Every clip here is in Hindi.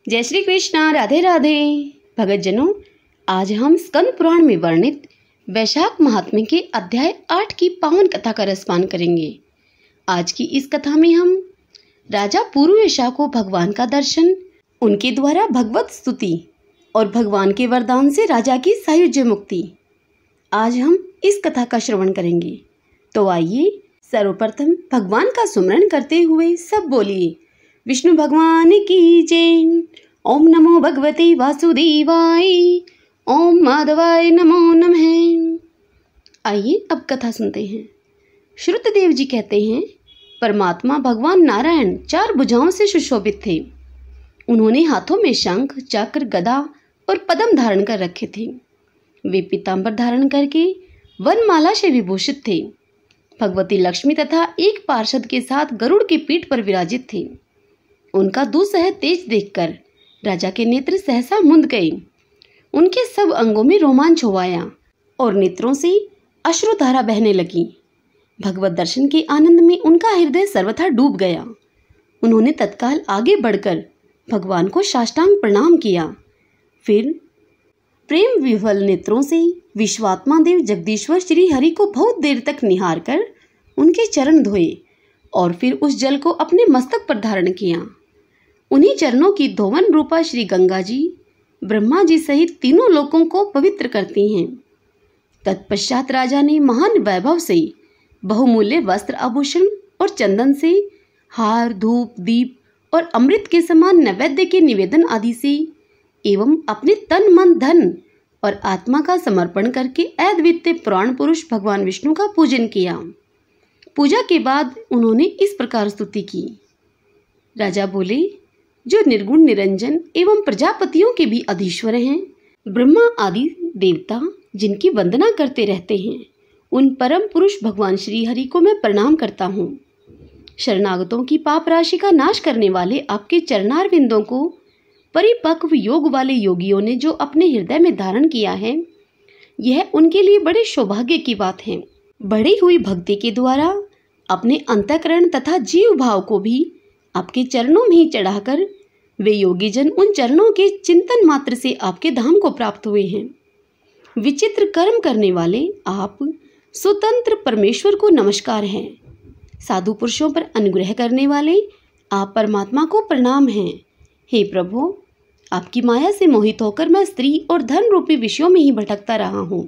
जय श्री कृष्णा, राधे राधे। भगतजनों, आज हम स्कंद पुराण में वर्णित वैशाख महात्म्य के अध्याय 8 की पावन कथा का रसपान करेंगे। आज की इस कथा में हम राजा पुरुयशा को भगवान का दर्शन, उनके द्वारा भगवत स्तुति और भगवान के वरदान से राजा की सायुज्य मुक्ति, आज हम इस कथा का श्रवण करेंगे। तो आइए सर्वप्रथम भगवान का सुमरण करते हुए सब बोलिए, विष्णु भगवान की जय। ओम नमो भगवते वासुदेवाय, ओम माधवाय नमो नमः। आइए अब कथा सुनते हैं। श्रुतदेव जी कहते हैं, परमात्मा भगवान नारायण 4 भुजाओं से सुशोभित थे। उन्होंने हाथों में शंख, चक्र, गदा और पद्म धारण कर रखे थे। वे पीतांबर धारण करके वनमाला से विभूषित थे। भगवती लक्ष्मी तथा एक पार्षद के साथ गरुड़ की पीठ पर विराजित थे। उनका दुस्सह तेज देखकर राजा के नेत्र सहसा मुंद गए। उनके सब अंगों में रोमांच हो आया और नेत्रों से अश्रुधारा बहने लगी। भगवत दर्शन के आनंद में उनका हृदय सर्वथा डूब गया। उन्होंने तत्काल आगे बढ़कर भगवान को साष्टांग प्रणाम किया। फिर प्रेम विह्वल नेत्रों से विश्वात्मा देव जगदीश्वर श्री हरि को बहुत देर तक निहार कर उनके चरण धोए और फिर उस जल को अपने मस्तक पर धारण किया। उन्हीं चरणों की धोवन रूपा श्री गंगा जी ब्रह्मा जी सहित तीनों लोकों को पवित्र करती हैं। तत्पश्चात राजा ने महान वैभव से बहुमूल्य वस्त्र, आभूषण और चंदन से हार, धूप, दीप और अमृत के समान नैवेद्य के निवेदन आदि से एवं अपने तन, मन, धन और आत्मा का समर्पण करके अद्वितीय पुराण पुरुष भगवान विष्णु का पूजन किया। पूजा के बाद उन्होंने इस प्रकार स्तुति की। राजा बोले, जो निर्गुण निरंजन एवं प्रजापतियों के भी अधीश्वर हैं, ब्रह्मा आदि देवता जिनकी वंदना करते रहते हैं, उन परम पुरुष भगवान श्री हरि को मैं प्रणाम करता हूँ। शरणागतों की पाप राशि का नाश करने वाले आपके चरणारविंदों को परिपक्व योग वाले योगियों ने जो अपने हृदय में धारण किया है, यह उनके लिए बड़े सौभाग्य की बात है। बढ़ी हुई भक्ति के द्वारा अपने अंतःकरण तथा जीव भाव को भी आपके चरणों में ही चढ़ाकर वे योगी जन उन चरणों के चिंतन मात्र से आपके धाम को प्राप्त हुए हैं। विचित्र कर्म करने वाले आप स्वतंत्र परमेश्वर को नमस्कार है। साधु पुरुषों पर अनुग्रह करने वाले आप परमात्मा को प्रणाम हैं। हे प्रभु, आपकी माया से मोहित होकर मैं स्त्री और धन रूपी विषयों में ही भटकता रहा हूँ।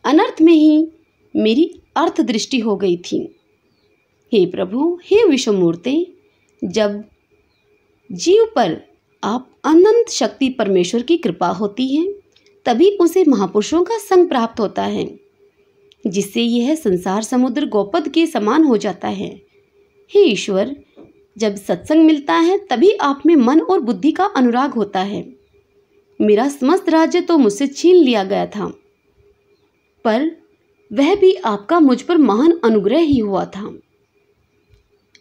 अनर्थ में ही मेरी अर्थ दृष्टि हो गई थी। हे प्रभु, हे विश्वमूर्ते, जब जीव पर आप अनंत शक्ति परमेश्वर की कृपा होती है, तभी उसे महापुरुषों का संग प्राप्त होता है, जिससे यह संसार समुद्र गोपद के समान हो जाता है। हे ईश्वर, जब सत्संग मिलता है तभी आप में मन और बुद्धि का अनुराग होता है। मेरा समस्त राज्य तो मुझसे छीन लिया गया था, पर वह भी आपका मुझ पर महान अनुग्रह ही हुआ था।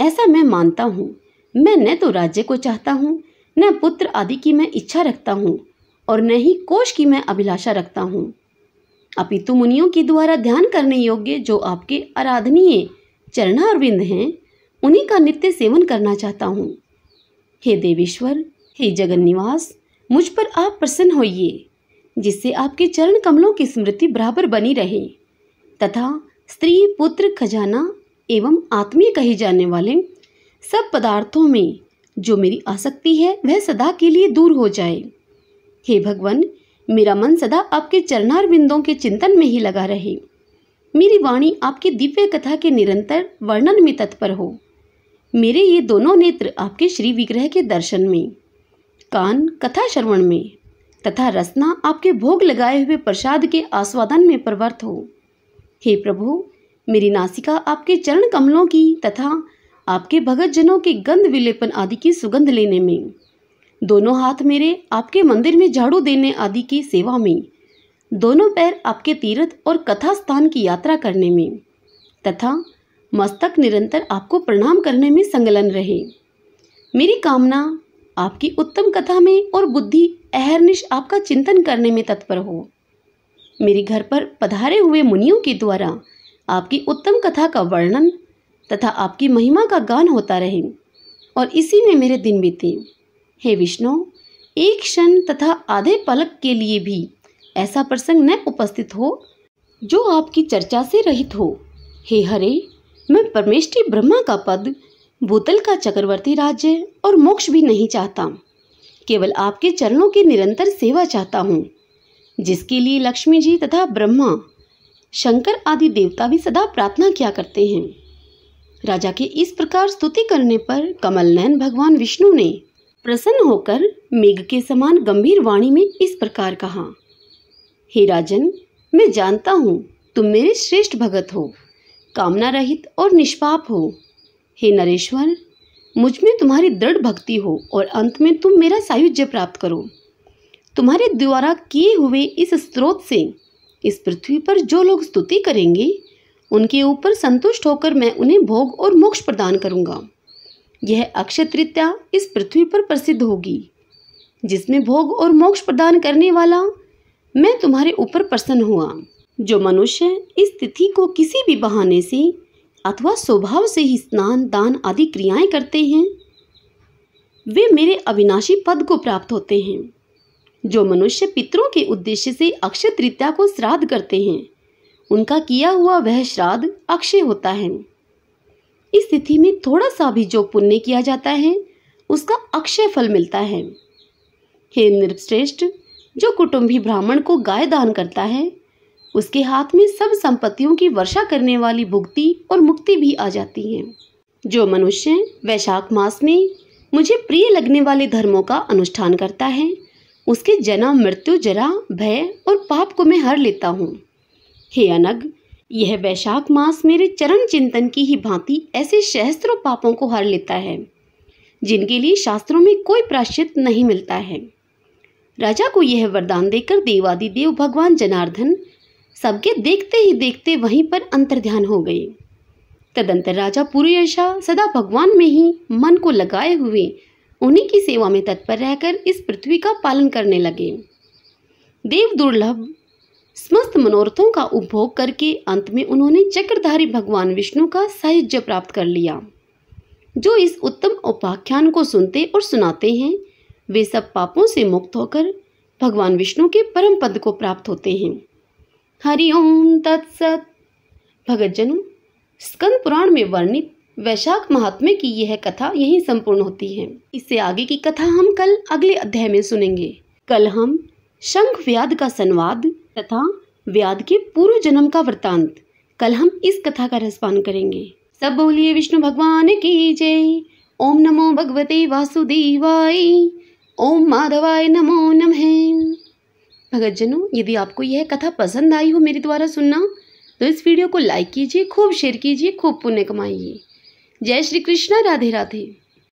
ऐसा मैं मानता हूँ। मैं न तो राज्य को चाहता हूँ, न पुत्र आदि की मैं इच्छा रखता हूँ और न ही कोष की मैं अभिलाषा रखता हूँ। अपितु मुनियों के द्वारा ध्यान करने योग्य जो आपके आराधनीय चरणारविंद हैं, उन्हीं का नित्य सेवन करना चाहता हूँ। हे देवेश्वर, हे जगन्निवास, मुझ पर आप प्रसन्न होइए, जिससे आपके चरण कमलों की स्मृति बराबर बनी रहे तथा स्त्री, पुत्र, खजाना एवं आत्मीय कहे जाने वाले सब पदार्थों में जो मेरी आसक्ति है वह सदा के लिए दूर हो जाए। हे भगवान, मेरा मन सदा आपके चरणारविंदों के चिंतन में ही लगा रहे। मेरी वाणी आपकी दिव्य कथा के निरंतर वर्णन में तत्पर हो। मेरे ये दोनों नेत्र आपके श्री विग्रह के दर्शन में, कान कथा श्रवण में तथा रसना आपके भोग लगाए हुए प्रसाद के आस्वादन में प्रवृत्त हो। हे प्रभु, मेरी नासिका आपके चरण कमलों की तथा आपके भगत जनों के गंध विलेपन आदि की सुगंध लेने में, दोनों हाथ मेरे आपके मंदिर में झाड़ू देने आदि की सेवा में, दोनों पैर आपके तीर्थ और कथा स्थान की यात्रा करने में तथा मस्तक निरंतर आपको प्रणाम करने में संलग्न रहे। मेरी कामना आपकी उत्तम कथा में और बुद्धि अहर्निश आपका चिंतन करने में तत्पर हो। मेरे घर पर पधारे हुए मुनियों के द्वारा आपकी उत्तम कथा का वर्णन तथा आपकी महिमा का गान होता रहे और इसी में मेरे दिन बीते। हे विष्णु, एक क्षण तथा आधे पलक के लिए भी ऐसा प्रसंग न उपस्थित हो जो आपकी चर्चा से रहित हो। हे हरे, मैं परमेष्ठी ब्रह्मा का पद, भूतल का चक्रवर्ती राज्य और मोक्ष भी नहीं चाहता, केवल आपके चरणों की निरंतर सेवा चाहता हूँ, जिसके लिए लक्ष्मी जी तथा ब्रह्मा, शंकर आदि देवता भी सदा प्रार्थना किया करते हैं। राजा के इस प्रकार स्तुति करने पर कमल नयन भगवान विष्णु ने प्रसन्न होकर मेघ के समान गंभीर वाणी में इस प्रकार कहा, हे राजन, मैं जानता हूँ तुम मेरे श्रेष्ठ भगत हो, कामना रहित और निष्पाप हो। हे नरेश्वर, मुझ में तुम्हारी दृढ़ भक्ति हो और अंत में तुम मेरा सायुज्य प्राप्त करो। तुम्हारे द्वारा किए हुए इस स्रोत से इस पृथ्वी पर जो लोग स्तुति करेंगे, उनके ऊपर संतुष्ट होकर मैं उन्हें भोग और मोक्ष प्रदान करूंगा। यह अक्षय तृतीया इस पृथ्वी पर प्रसिद्ध होगी, जिसमें भोग और मोक्ष प्रदान करने वाला मैं तुम्हारे ऊपर प्रसन्न हुआ। जो मनुष्य इस तिथि को किसी भी बहाने से अथवा स्वभाव से ही स्नान, दान आदि क्रियाएं करते हैं, वे मेरे अविनाशी पद को प्राप्त होते हैं। जो मनुष्य पितरों के उद्देश्य से अक्षय तृतीया को श्राद्ध करते हैं, उनका किया हुआ वह श्राद्ध अक्षय होता है। इस तिथि में थोड़ा सा भी जो पुण्य किया जाता है, उसका अक्षय फल मिलता है। हे नृपश्रेष्ठ, जो कुटुंबी ब्राह्मण को गाय दान करता है, उसके हाथ में सब संपत्तियों की वर्षा करने वाली भुक्ति और मुक्ति भी आ जाती है। जो मनुष्य वैशाख मास में मुझे प्रिय लगने वाले धर्मों का अनुष्ठान करता है, उसके जन्म, मृत्यु, जरा, भय और पाप को मैं हर लेता हूँ। हे अनग, यह वैशाख मास मेरे चरण चिंतन की ही भांति ऐसे सहस्त्रों पापों को हर लेता है, जिनके लिए शास्त्रों में कोई प्रायश्चित नहीं मिलता है। राजा को यह वरदान देकर देवादिदेव भगवान जनार्दन सबके देखते ही देखते वहीं पर अंतर्ध्यान हो गए। तदंतर राजा पुरुयशा सदा भगवान में ही मन को लगाए हुए उन्हीं की सेवा में तत्पर रहकर इस पृथ्वी का पालन करने लगे। देव दुर्लभ समस्त मनोरथों का उपभोग करके अंत में उन्होंने चक्रधारी भगवान विष्णु का सायुज्य प्राप्त कर लिया। जो इस उत्तम उपाख्यान को सुनते और सुनाते हैं, वे सब पापों से मुक्त होकर भगवान विष्णु के परम पद को प्राप्त होते हैं। हरि ओम तत्सत। भगतजनों, स्कंद पुराण में वर्णित वैशाख महात्म्य की यह कथा यहीं संपूर्ण होती है। इससे आगे की कथा हम कल अगले अध्याय में सुनेंगे। कल हम शंख व्याध का संवाद तथा व्याध के पूर्व जन्म का वृतांत, कल हम इस कथा का रसपान करेंगे। सब बोलिए विष्णु भगवान की जय। ओम नमो भगवते वासुदेवाय। ओम माधवाय नमो नमः। भगतजनों, यदि आपको यह कथा पसंद आई हो मेरे द्वारा सुनना, तो इस वीडियो को लाइक कीजिए, खूब शेयर कीजिए, खूब पुण्य कमाइए। जय श्री कृष्ण, राधे राधे।